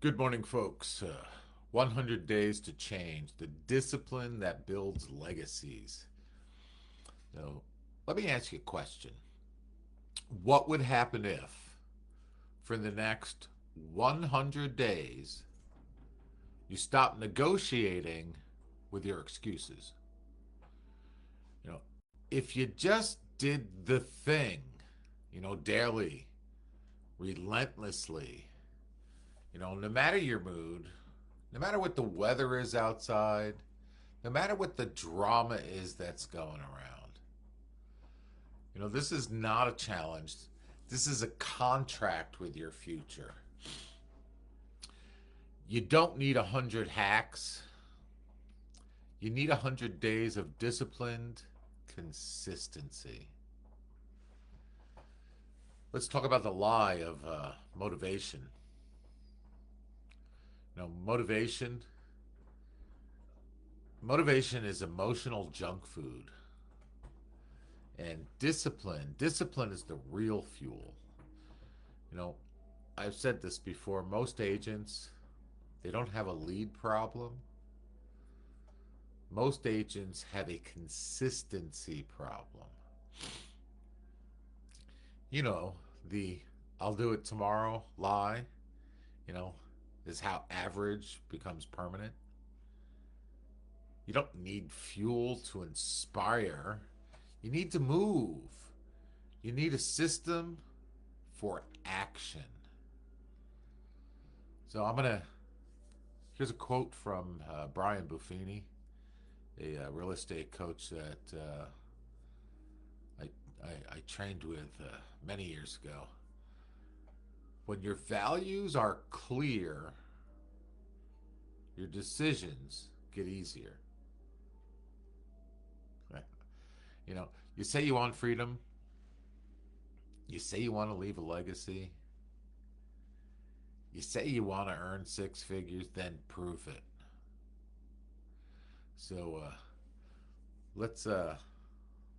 Good morning, folks. 100 Days to Change, the discipline that builds legacies. So, let me ask you a question. What would happen if, for the next 100 days, you stop negotiating with your excuses? You know, if you just did the thing, daily, relentlessly, no matter your mood, no matter what the weather is outside, no matter what the drama is that's going around. This is not a challenge. This is a contract with your future. You don't need 100 hacks. You need 100 days of disciplined consistency. Let's talk about the lie of motivation. Motivation. Motivation is emotional junk food, and discipline is the real fuel. You know, I've said this before. Most agents, they don't have a lead problem. Most agents have a consistency problem. You know, the I'll do it tomorrow lie, you know, is how average becomes permanent. You don't need fuel to inspire. You need to move. You need a system for action. So here's a quote from Brian Buffini, a real estate coach that I trained with many years ago. When your values are clear, your decisions get easier. Right? You say you want freedom, you say you want to leave a legacy, you say you want to earn six figures, then prove it. So let's uh,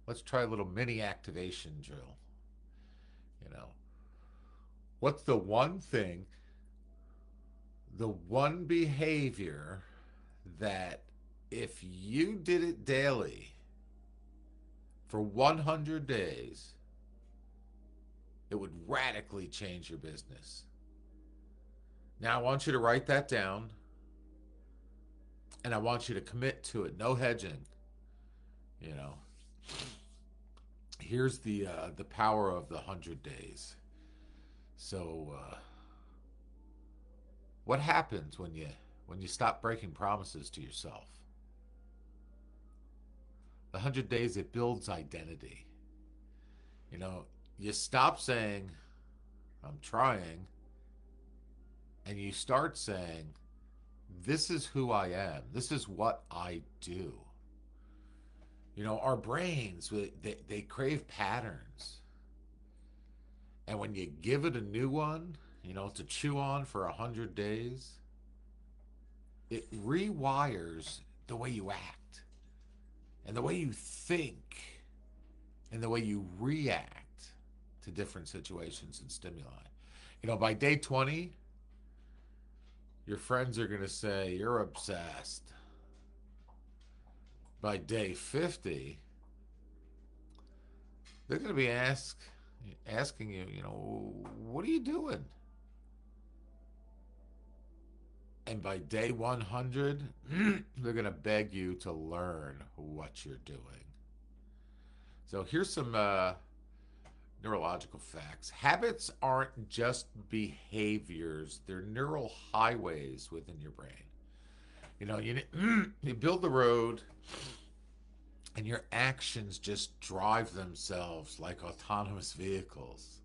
let's try a little mini activation drill. You know, what's the one behavior that if you did it daily for 100 days, it would radically change your business? Now, I want you to write that down and I want you to commit to it. No hedging. You know, here's the power of the 100 days. So, what happens when you stop breaking promises to yourself? The 100 days, it builds identity. You know, you stop saying I'm trying, and you start saying this is who I am. This is what I do. Our brains, they crave patterns. And when you give it a new one, to chew on for 100 days, it rewires the way you act and the way you think and the way you react to different situations and stimuli. By day 20, your friends are going to say you're obsessed. By day 50, they're going to be asking you, what are you doing? And by day 100, they're going to beg you to learn what you're doing. So here's some neurological facts. Habits aren't just behaviors, they're neural highways within your brain. You build the road, and your actions just drive themselves like autonomous vehicles.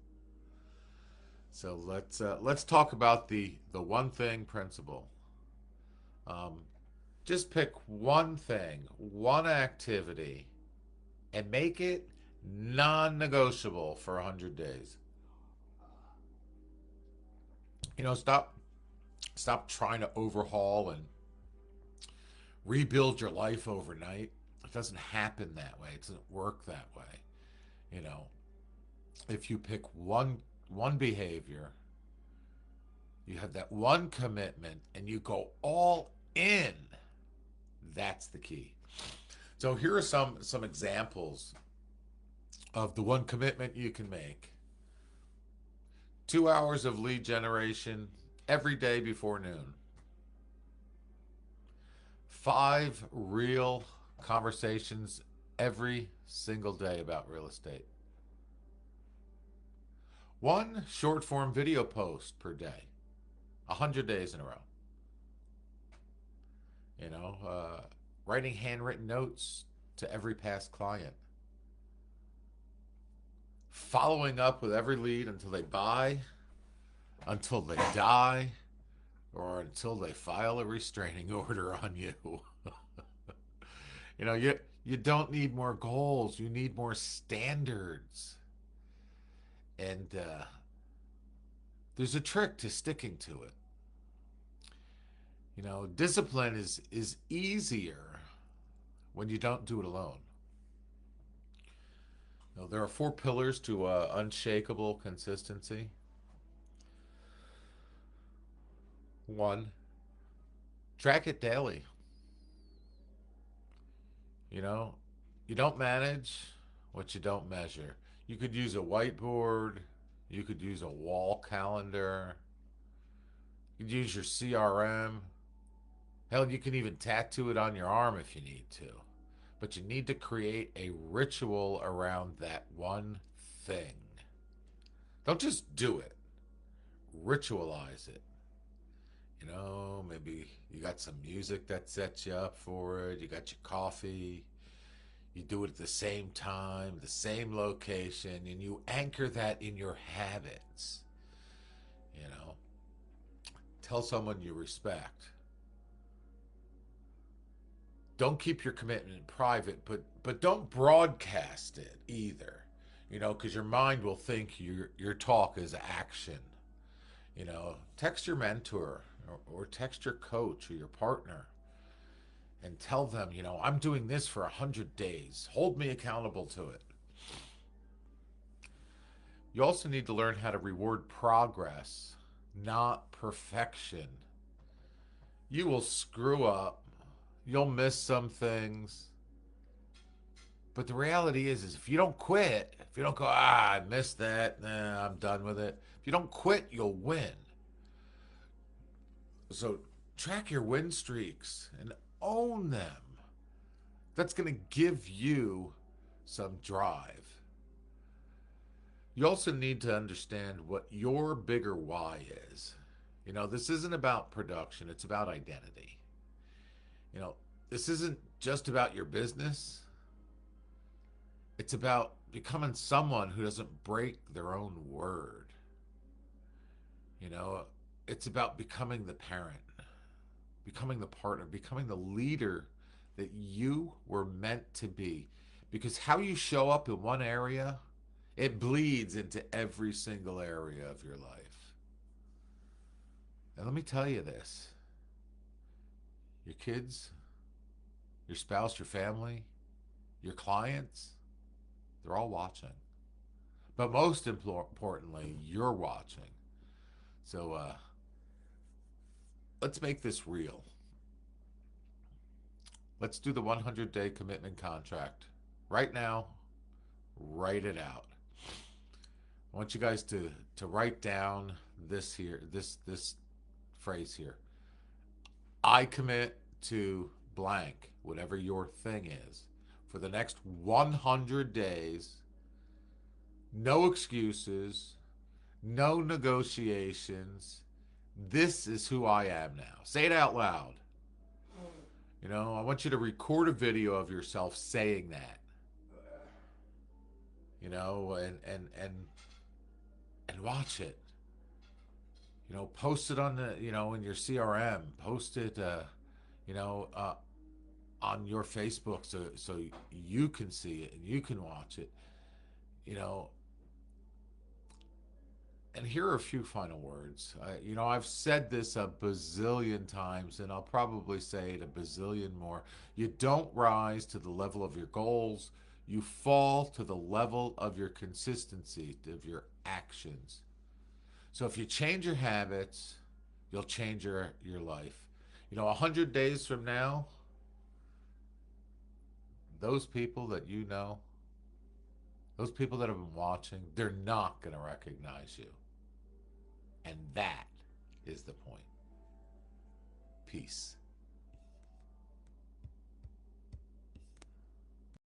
So let's talk about the one thing principle. Um, just pick one thing, one activity, and make it non-negotiable for 100 days. Stop trying to overhaul and rebuild your life overnight. It doesn't happen that way. It doesn't work that way. You know, if you pick one behavior You have that one commitment and you go all in. That's the key. So here are some examples of the one commitment you can make. 2 hours of lead generation every day before noon. 5 real conversations every single day about real estate. 1 short form video post per day, 100 days in a row. You know, writing handwritten notes to every past client. Following up with every lead until they buy, until they die, or until they file a restraining order on you. You know, you don't need more goals. You need more standards. And there's a trick to sticking to it. You know, discipline is easier when you don't do it alone. You know, there are 4 pillars to unshakable consistency. 1, track it daily. You know, you don't manage what you don't measure. You could use a whiteboard. You could use a wall calendar. You could use your CRM. Hell, you can even tattoo it on your arm if you need to. But you need to create a ritual around that one thing. Don't just do it. Ritualize it. You know, maybe you got some music that sets you up for it. You got your coffee. You do it at the same time, the same location, and you anchor that in your habits. You know, tell someone you respect. Don't keep your commitment private, but don't broadcast it either. You know, because your mind will think your talk is action. You know, text your mentor or text your coach or your partner and tell them, you know, I'm doing this for 100 days. Hold me accountable to it. You also need to learn how to reward progress, not perfection. You will screw up. You'll miss some things. But the reality is if you don't quit, if you don't go, I missed that, nah, I'm done with it. If you don't quit, you'll win. So track your win streaks and own them. That's going to give you some drive. You also need to understand what your bigger why is. You know, this isn't about production, it's about identity. You know, this isn't just about your business, it's about becoming someone who doesn't break their own word. You know, it's about becoming the parent, becoming the partner, becoming the leader that you were meant to be. Because how you show up in one area, it bleeds into every single area of your life. And let me tell you this, your kids, your spouse, your family, your clients, they're all watching. But most importantly, you're watching. So let's make this real. Let's do the 100-day commitment contract. Right now, write it out. I want you guys to write down this phrase here. I commit to blank, whatever your thing is, for the next 100 days. No excuses, no negotiations. This is who I am now. Say it out loud. You know, I want you to record a video of yourself saying that. You know, and watch it. You know, post it on the, you know, in your CRM. Post it, you know, on your Facebook so you can see it and you can watch it. You know, and here are a few final words. You know, I've said this a bazillion times, and I'll probably say it a bazillion more. You don't rise to the level of your goals. You fall to the level of your consistency, of your actions. So if you change your habits, You'll change your life. 100 days from now, those people that you know, those people that have been watching, they're not going to recognize you. And that is the point. Peace.